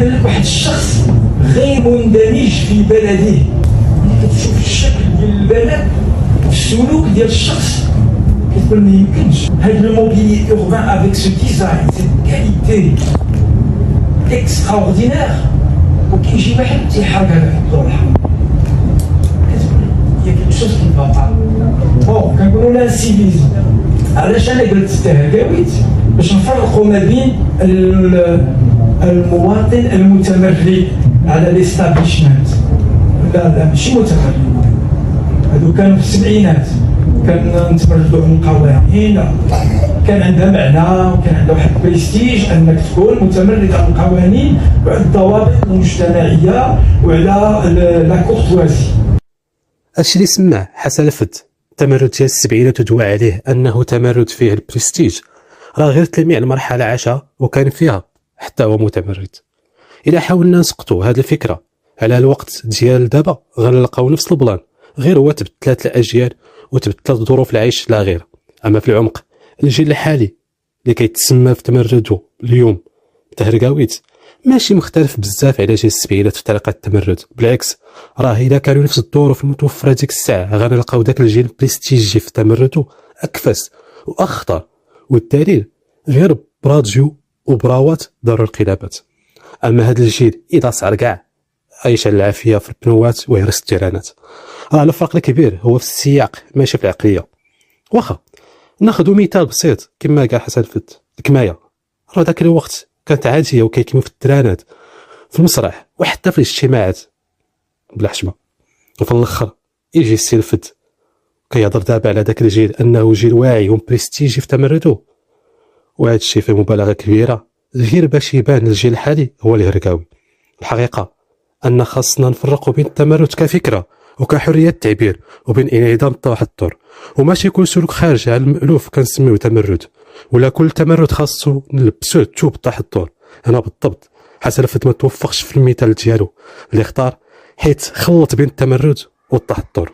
كيبان لك واحد الشخص غير مندمج في بلده. كتشوف الشكل ديال البلد، السلوك ديال الشخص، كتقول ما يمكنش هاد لو موبيلي اوربان افيك سو ديزاين سيت كاليتي اكستراوردينير، وكيجي واحد تيحرق على الدور الحمراء. كتقول هي كيك شوز كي با بون كنقولوا لها سيفيزم. علاش انا قلت التهكاويت؟ باش نفرقوا ما بين المواطن المتمرد على ليستابليشمنت. لا ماشي متمرد، هادو كانوا في السبعينات كنتمردوا على القوانين، كان عندها معنى وكان عندها واحد البريستيج انك تكون متمرد على القوانين وعلى الضوابط المجتمعيه وعلى لا كورتوازي. هادشي اللي سمع حسن الفد التمرد ديال السبعينات ودوا عليه انه تمرد فيه البريستيج، راه غير تلميع المرحله عاشها وكان فيها حتى هو متمرد. الا حاولنا نسقطوا هذه الفكره على الوقت ديال دابا غنلقاو نفس البلان، غير هو تبدلات الاجيال وتبدلات ظروف العيش لا غير. اما في العمق الجيل الحالي اللي كيتسمى في تمرده اليوم تهرقاويت ماشي مختلف بزاف على جيل السبعينات في طريقه التمرد. بالعكس، راه الا كانوا نفس الظروف المتوفره ديك الساعه غنلقاو داك الجيل بريستيجي في تمرده اكفس واخطر. والدليل غير براديو وبراوات داروا القلابات. اما هذا الجيل اذا صعر كاع عايش على العافيه في البنوات ويهرس التيرانات. راه الفرق الكبير هو في السياق ماشي في العقليه. واخا ناخذ مثال بسيط كما قال حسن الفد، الكمايه راه ذاك الوقت كانت عاديه وكيكملوا في الترانات في المسرح وحتى في الاجتماعات بلا حشمه. وفي الاخر يجي السي الفد كيهضر دابا على ذاك الجيل انه جيل واعي وبريستيجي في تمرده، وهذا الشيء فيه مبالغه كبيره غير باش يبان الجيل الحالي هو الهرقاوي. الحقيقه ان خاصنا نفرقوا بين التمرد كفكره وكحريه التعبير وبين انعدام التحضر، وماشي يكون سلوك خارج على المألوف كنسميوه تمرد، ولا كل تمرد خاصو نلبسوه الثوب التحضر. انا بالضبط حسن الفد ما توفقش في المثال ديالو اللي اختار، حيت خلط بين التمرد والتحضر.